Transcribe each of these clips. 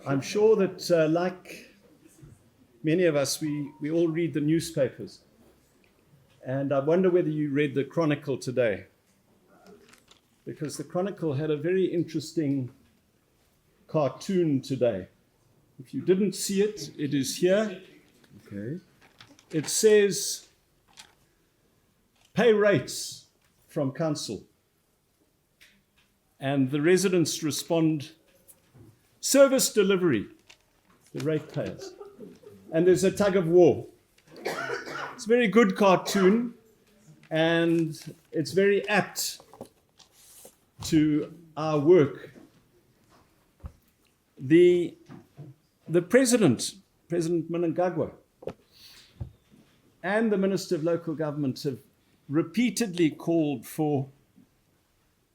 I'm sure that, like many of us, we all read the newspapers. And I wonder whether you read the Chronicle today. Because the Chronicle had a very interesting cartoon today. If you didn't see it, it is here. Okay. It says, pay rates from council. And the residents respond, service delivery, the ratepayers. And there's a tug of war. It's a very good cartoon, and it's very apt to our work. The President Mnangagwa, and the Minister of Local Government have repeatedly called for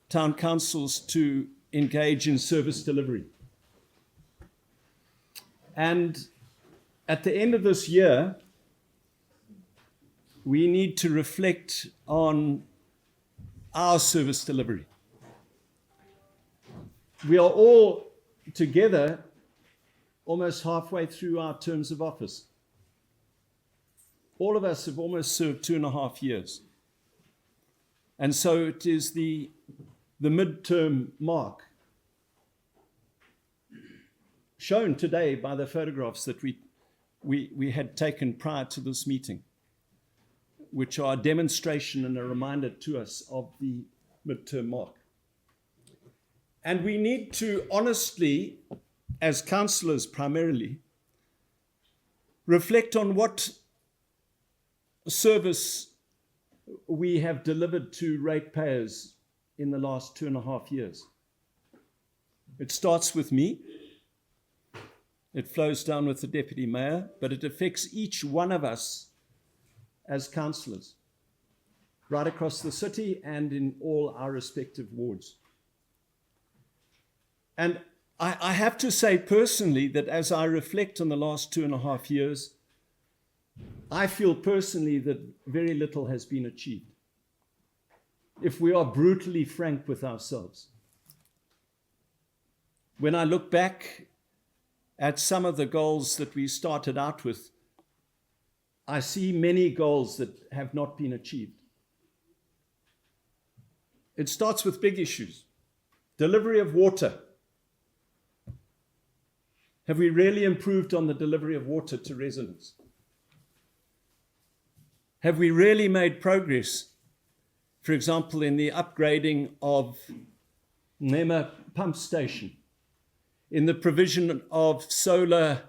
town councils to engage in service delivery. And at the end of this year, we need to reflect on our service delivery. We are all together almost halfway through our terms of office. All of us have almost served 2.5 years. And so it is the midterm mark shown today by the photographs that we had taken prior to this meeting, which are a demonstration and a reminder to us of the midterm mark. And we need to honestly, as councillors primarily, reflect on what service we have delivered to ratepayers in the last 2.5 years. It starts with me. It flows down with the Deputy Mayor, but it affects each one of us as councillors, right across the city and in all our respective wards. And I have to say personally that as I reflect on the last 2.5 years, I feel personally that very little has been achieved, if we are brutally frank with ourselves. When I look back at some of the goals that we started out with, I see many goals that have not been achieved. It starts with big issues. Delivery of water. Have we really improved on the delivery of water to residents? Have we really made progress, for example, in the upgrading of Nema pump station, in the provision of solar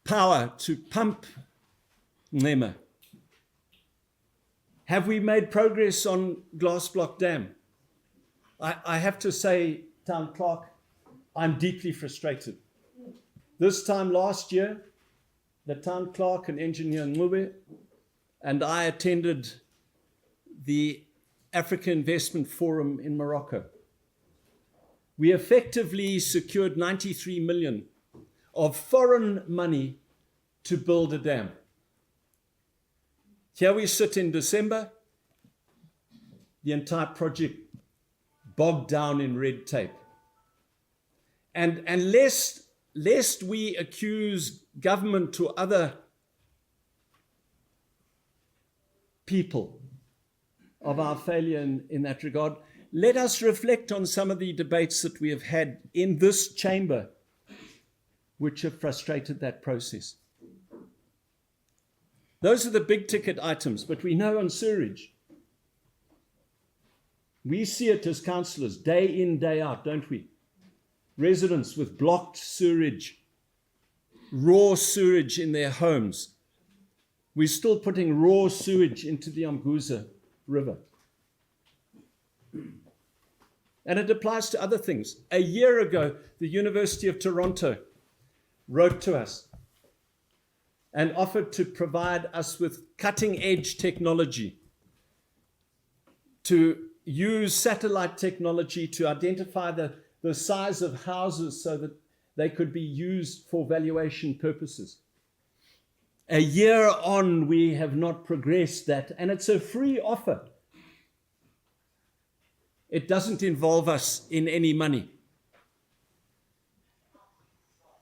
power to pump Nema? Have we made progress on Glass Block Dam? I have to say, Town Clerk, I'm deeply frustrated. This time last year, the Town Clerk and Engineer Ngube and I attended the Africa Investment Forum in Morocco. We effectively secured 93 million of foreign money to build a dam. Here we sit in December, the entire project bogged down in red tape. And lest we accuse government to other people of our failure in that regard, let us reflect on some of the debates that we have had in this chamber which have frustrated that process. Those are the big ticket items, but we know on sewerage, we see it as councillors day in, day out, don't we? Residents with blocked sewerage, raw sewage in their homes. We're still putting raw sewage into the Umguza River. And it applies to other things. A year ago, the University of Toronto wrote to us and offered to provide us with cutting-edge technology to use satellite technology to identify the size of houses so that they could be used for valuation purposes. A year on, we have not progressed that, and it's a free offer. It doesn't involve us in any money.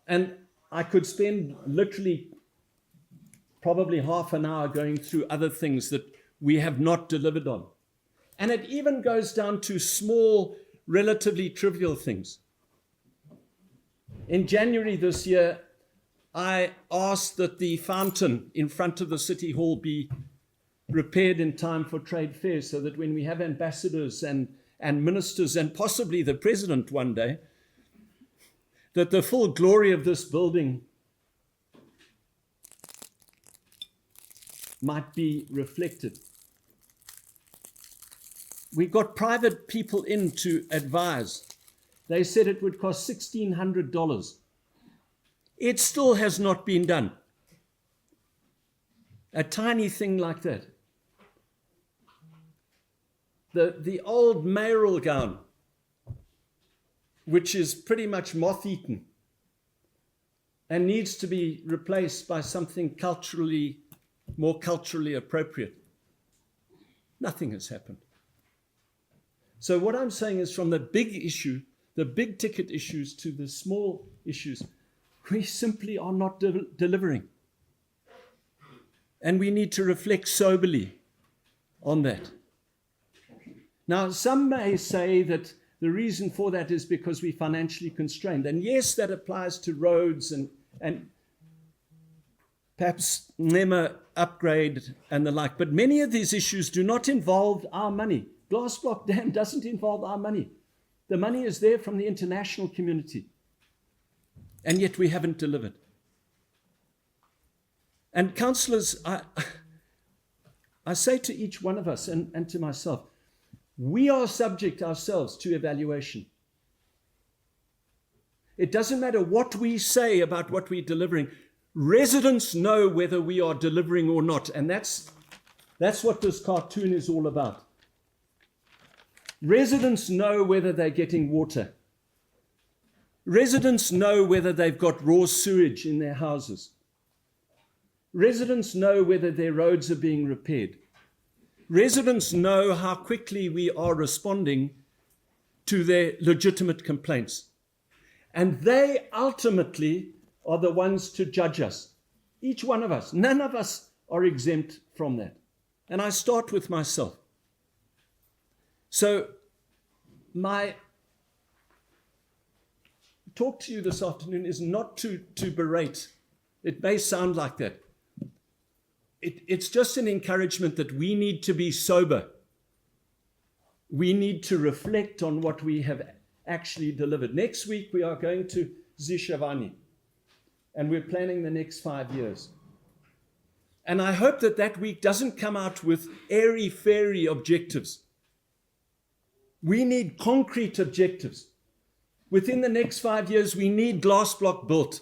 And I could spend literally probably half an hour going through other things that we have not delivered on. And it even goes down to small, relatively trivial things. In January this year, I asked that the fountain in front of the City Hall be repaired in time for trade fairs, so that when we have ambassadors and ministers and possibly the president one day, that the full glory of this building might be reflected. We got private people in to advise. They said it would cost $1,600. It still has not been done. A tiny thing like that. The old mayoral gown, which is pretty much moth-eaten and needs to be replaced by something more culturally appropriate. Nothing has happened. So what I'm saying is, from the big issue, the big ticket issues, to the small issues, we simply are not delivering. And we need to reflect soberly on that. Now, some may say that the reason for that is because we're financially constrained. And yes, that applies to roads and perhaps NEMA upgrade and the like. But many of these issues do not involve our money. Glassblock Dam doesn't involve our money. The money is there from the international community. And yet we haven't delivered. And councillors, I say to each one of us and to myself, we are subject ourselves to evaluation. It doesn't matter what we say about what we're delivering. Residents know whether we are delivering or not. And that's what this cartoon is all about. Residents know whether they're getting water. Residents know whether they've got raw sewage in their houses. Residents know whether their roads are being repaired. Residents know how quickly we are responding to their legitimate complaints. And they ultimately are the ones to judge us. Each one of us. None of us are exempt from that. And I start with myself. So my talk to you this afternoon is not to berate. It may sound like that. It's just an encouragement that we need to be sober. We need to reflect on what we have actually delivered. Next week, we are going to Zishavani, and we're planning the next 5 years. And I hope that that week doesn't come out with airy-fairy objectives. We need concrete objectives. Within the next 5 years, we need Glassblock built.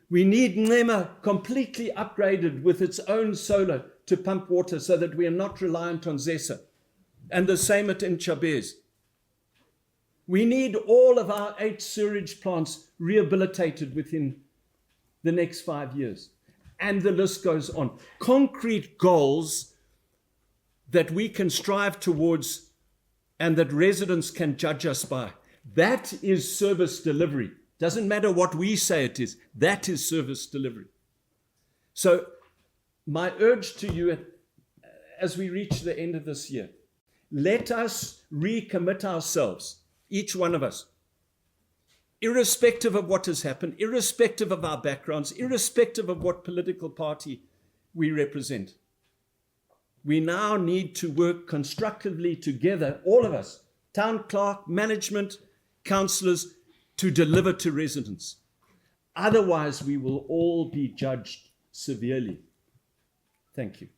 We need NEMA completely upgraded with its own solar to pump water so that we are not reliant on ZESA. And the same at Nchabez. We need all of our 8 sewage plants rehabilitated within the next 5 years. And the list goes on. Concrete goals that we can strive towards and that residents can judge us by. That is service delivery. Doesn't matter what we say it is. That is service delivery. So my urge to you as we reach the end of this year, let us recommit ourselves, each one of us, irrespective of what has happened, irrespective of our backgrounds, irrespective of what political party we represent. We now need to work constructively together, all of us, town clerk, management, councillors, to deliver to residents. Otherwise, we will all be judged severely. Thank you.